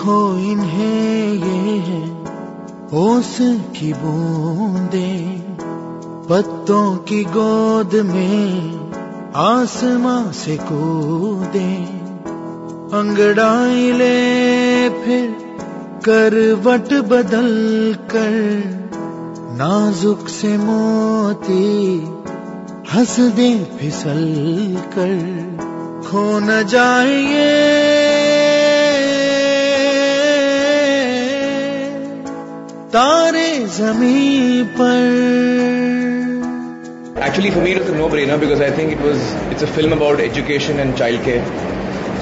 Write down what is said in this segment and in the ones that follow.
देखो इन्हें ये है ओस की बूंदें, पत्तों की गोद में आसमां से कूदे, अंगड़ाई ले फिर करवट बदल कर, नाजुक से मोती हंस दे फिसल कर, खो न जाए ये तारे ज़मीं पर. Actually, for me, it was a no-brainer because I think it's a film about education and childcare.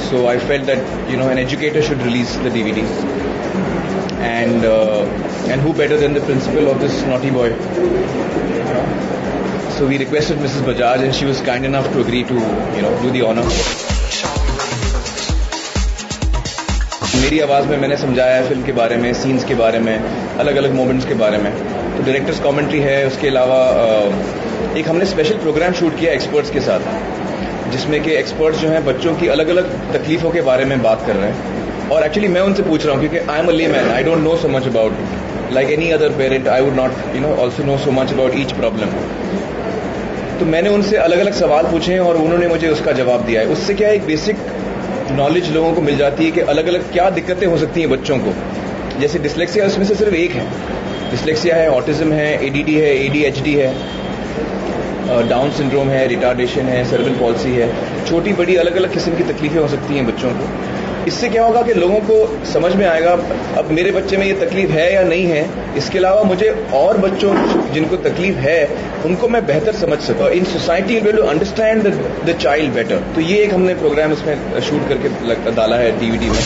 So I felt that an educator should release the DVD, and who better than the principal of this naughty boy? So we requested Mrs. Bajaj, and she was kind enough to agree to do the honor. मेरी आवाज़ में मैंने समझाया है film के बारे में, scenes के बारे में, अलग अलग मोमेंट्स के बारे में. तो डायरेक्टर्स कमेंट्री है. उसके अलावा एक हमने स्पेशल प्रोग्राम शूट किया एक्सपर्ट्स के साथ, जिसमें कि एक्सपर्ट्स जो हैं बच्चों की अलग अलग तकलीफों के बारे में बात कर रहे हैं. और एक्चुअली मैं उनसे पूछ रहा हूँ क्योंकि I am a layman, I don't know so much about like any other parent, I would not also know so much about each problem. तो मैंने उनसे अलग अलग सवाल पूछे हैं और उन्होंने मुझे उसका जवाब दिया है. उससे क्या एक बेसिक नॉलेज लोगों को मिल जाती है कि अलग अलग क्या दिक्कतें हो सकती हैं बच्चों को. जैसे डिस्लेक्सिया, उसमें से सिर्फ एक है. डिस्लेक्सिया है, ऑटिज्म है, एडीडी है, एडीएचडी है, डाउन सिंड्रोम है, रिटार्डेशन है, सेरेब्रल पॉल्सी है. छोटी बड़ी अलग अलग किस्म की तकलीफें हो सकती हैं बच्चों को. इससे क्या होगा कि लोगों को समझ में आएगा अब मेरे बच्चे में ये तकलीफ है या नहीं है. इसके अलावा मुझे और बच्चों जिनको तकलीफ है उनको मैं बेहतर समझ सकूं. In society will to understand the child better. तो ये एक हमने प्रोग्राम उसमें शूट करके डाला है डीवीडी में.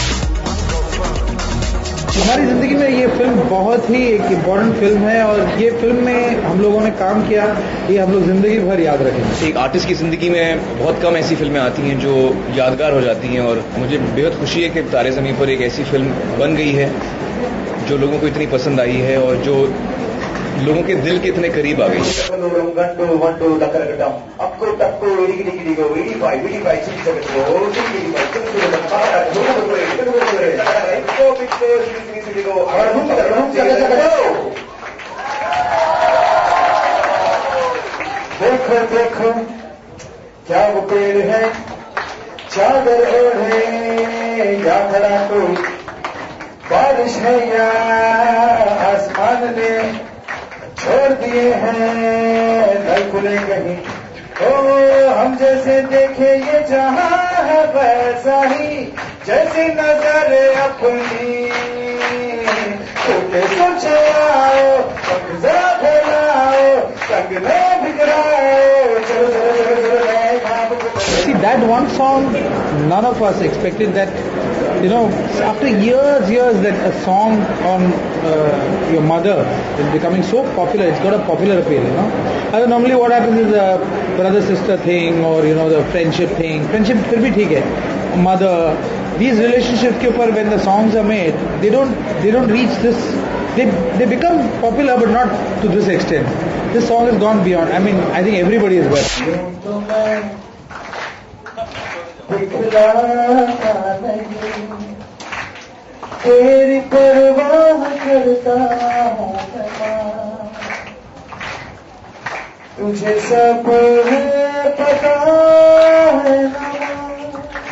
हमारी जिंदगी में ये फिल्म बहुत ही एक इम्पोर्टेंट फिल्म है और ये फिल्म में हम लोगों ने काम किया, ये हम लोग जिंदगी भर याद रखेंगे. एक आर्टिस्ट की जिंदगी में बहुत कम ऐसी फिल्में आती हैं जो यादगार हो जाती हैं और मुझे बेहद खुशी है कि तारे ज़मीं पर एक ऐसी फिल्म बन गई है जो लोगों को इतनी पसंद आई है और जो लोगों के दिल के इतने करीब आ गई है. देखो देखो क्या वो पेड़ है, चादर ओढ़े या खड़ा तो बारिश है या आसमान ने छोड़ दिए हैं नल खुले कहीं. ओ हम जैसे देखे ये जहां है वैसा ही जैसी नजर अपनी. टूटे सोचे आओ जरा फैलाओ संग में बिगड़ाओ. See, that one song, none of us expected that, after years that a song on your mother is becoming so popular, it's got a popular appeal, I mean, normally what happens is a brother-sister thing or, the friendship thing. Friendship फिर भी ठीक है. Mother, these relationships के ऊपर when the songs are made, they don't reach this, they become popular but not to this extent. This song has gone beyond. I mean, I think everybody is well. तेरी परवाह करता तुझे सब पता है.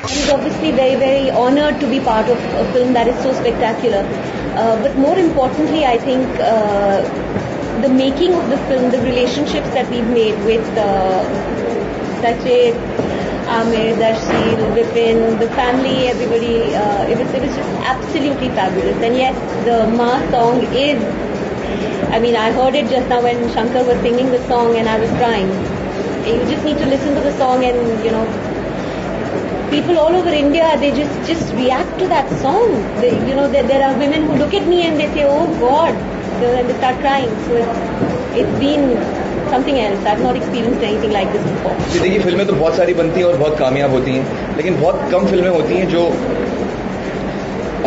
He's obviously very, very honored to be part of a film that is so spectacular. But more importantly, I think the making of the film, the relationships that we've made with Sachet, Amir, Darshil, Vipin, the family, everybody, it was just absolutely fabulous. And yes, the Ma song is, I mean, I heard it just now when Shankar was singing the song and I was crying. You just need to listen to the song and, people all over India, they just react to that song. There are women who look at me and they say, oh God, and they start crying. So it's been something else. I've not experienced anything like this before. देखिए, फिल्में तो बहुत सारी बनती हैं और बहुत कामयाब होती हैं, लेकिन बहुत कम फिल्में होती हैं जो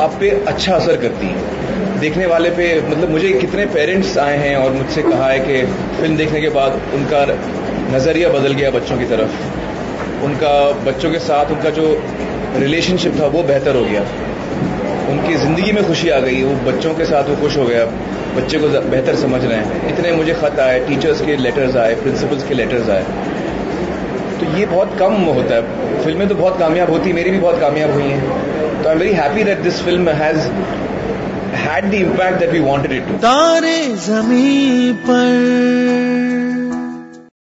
आप पे अच्छा असर करती हैं देखने वाले पे. मतलब मुझे कितने पेरेंट्स आए हैं और मुझसे कहा है कि फिल्म देखने के बाद उनका नजरिया बदल गया बच्चों की तरफ, उनका बच्चों के साथ उनका जो रिलेशनशिप था वो बेहतर हो गया. उनकी ज़िंदगी में खुशी आ गई, वो बच्चों के साथ वो खुश हो गया, बच्चे को बेहतर समझ रहे हैं। इतने मुझे ख़त आए, टीचर्स के लेटर्स आए, प्रिंसिपल्स के लेटर्स आए, तो ये बहुत कम होता है। फिल्में तो बहुत कामयाब होती, मेरी भी बहुत कामयाब हुई हैं, तो I am very happy that this film has had the impact that we wanted it to. तारे ज़मीं पर